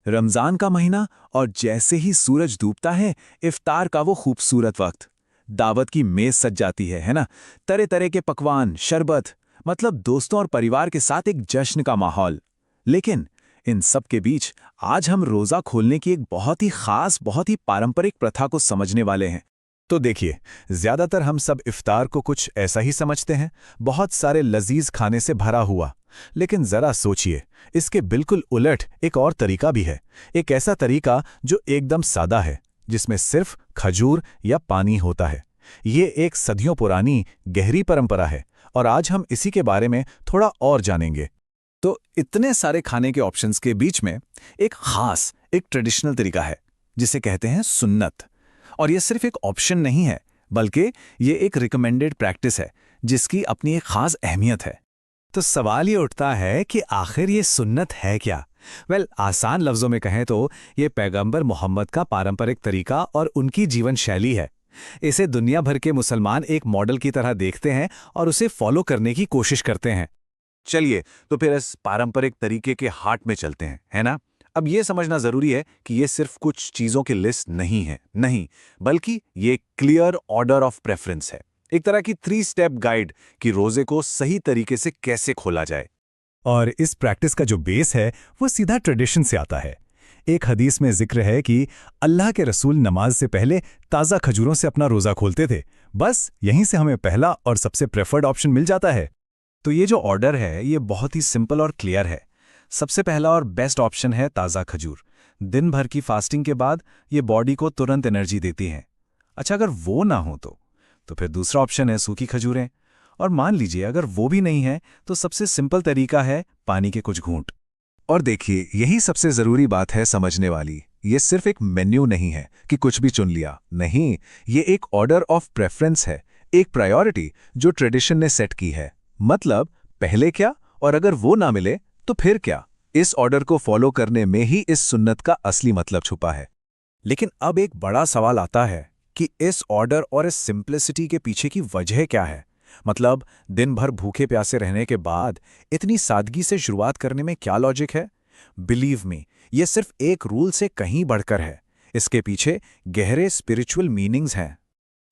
रमजान का महीना और जैसे ही सूरज डूबता है, इफ्तार का वो खूबसूरत वक्त। दावत की मेज सज जाती है ना। तरह तरह के पकवान, शरबत, मतलब दोस्तों और परिवार के साथ एक जश्न का माहौल। लेकिन इन सब के बीच आज हम रोजा खोलने की एक बहुत ही खास, बहुत ही पारंपरिक प्रथा को समझने वाले हैं। तो देखिए, ज्यादातर हम सब इफ्तार को कुछ ऐसा ही समझते हैं, बहुत सारे लजीज खाने से भरा हुआ। लेकिन जरा सोचिए, इसके बिल्कुल उलट एक और तरीका भी है। एक ऐसा तरीका जो एकदम सादा है, जिसमें सिर्फ खजूर या पानी होता है। ये एक सदियों पुरानी गहरी परंपरा है और आज हम इसी के बारे में थोड़ा और जानेंगे। तो इतने सारे खाने के ऑप्शंस के बीच में एक खास, एक ट्रेडिशनल तरीका है जिसे कहते हैं सुन्नत। और ये सिर्फ एक ऑप्शन नहीं है, बल्कि ये एक रिकमेंडेड प्रैक्टिस है जिसकी अपनी एक खास अहमियत है। तो सवाल ये उठता है कि आखिर ये सुन्नत है क्या? आसान लफ्जों में कहें तो ये पैगंबर मोहम्मद का पारंपरिक तरीका और उनकी जीवन शैली है। इसे दुनिया भर के मुसलमान एक मॉडल की तरह देखते हैं और उसे फॉलो करने की कोशिश करते हैं। चलिए, तो फिर इस पारंपरिक तरीके के हार्ट में चलते हैं, है ना। अब ये समझना जरूरी है कि ये सिर्फ कुछ चीजों की लिस्ट नहीं है, नहीं, बल्कि ये क्लियर ऑर्डर ऑफ प्रेफरेंस है। एक तरह की 3 स्टेप गाइड कि रोजे को सही तरीके से कैसे खोला जाए। और इस प्रैक्टिस का जो बेस है वो सीधा ट्रेडिशन से आता है। एक हदीस में जिक्र है कि अल्लाह के रसूल नमाज से पहले ताज़ा खजूरों से अपना रोज़ा खोलते थे। बस यहीं से हमें पहला और सबसे प्रेफर्ड ऑप्शन मिल जाता है। तो ये जो ऑर्डर है ये बहुत ही सिंपल और क्लियर है। सबसे पहला और बेस्ट ऑप्शन है ताज़ा खजूर। दिन भर की फास्टिंग के बाद ये बॉडी को तुरंत एनर्जी देती हैं। अच्छा, अगर वो ना हो तो फिर दूसरा ऑप्शन है सूखी खजूरें। और मान लीजिए अगर वो भी नहीं है तो सबसे सिंपल तरीका है पानी के कुछ घूंट। और देखिए, यही सबसे ज़रूरी बात है समझने वाली। ये सिर्फ एक मेन्यू नहीं है कि कुछ भी चुन लिया, नहीं, ये एक ऑर्डर ऑफ प्रेफरेंस है, एक प्रायोरिटी जो ट्रेडिशन ने सेट की है। मतलब पहले क्या, और अगर वो ना मिले तो फिर क्या। इस ऑर्डर को फॉलो करने में ही इस सुन्नत का असली मतलब छुपा है। लेकिन अब एक बड़ा सवाल आता है कि इस ऑर्डर और इस सिंप्लिसिटी के पीछे की वजह क्या है। मतलब दिन भर भूखे प्यासे रहने के बाद इतनी सादगी से शुरुआत करने में क्या लॉजिक है। बिलीव मी, ये सिर्फ एक रूल से कहीं बढ़कर है। इसके पीछे गहरे स्पिरिचुअल मीनिंग्स हैं।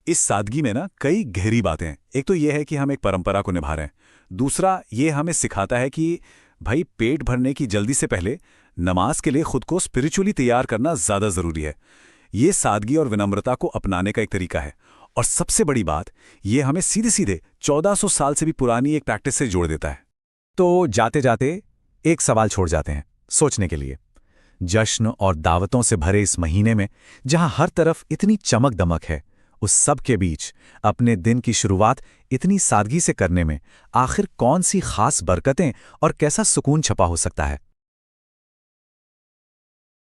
इस सादगी में ना कई गहरी बातें हैं। एक तो ये है कि हम एक परंपरा को निभा रहे हैं। दूसरा, ये हमें सिखाता है कि भाई पेट भरने की जल्दी से पहले नमाज के लिए खुद को स्पिरिचुअली तैयार करना ज़्यादा ज़रूरी है। ये सादगी और विनम्रता को अपनाने का एक तरीका है। और सबसे बड़ी बात, ये हमें सीधे सीधे 1400 साल से भी पुरानी एक प्रैक्टिस से जोड़ देता है। तो जाते जाते एक सवाल छोड़ जाते हैं सोचने के लिए। जश्न और दावतों से भरे इस महीने में जहां हर तरफ इतनी चमक दमक है, उस सब के बीच अपने दिन की शुरुआत इतनी सादगी से करने में आखिर कौन सी खास बरकतें और कैसा सुकून छपा हो सकता है।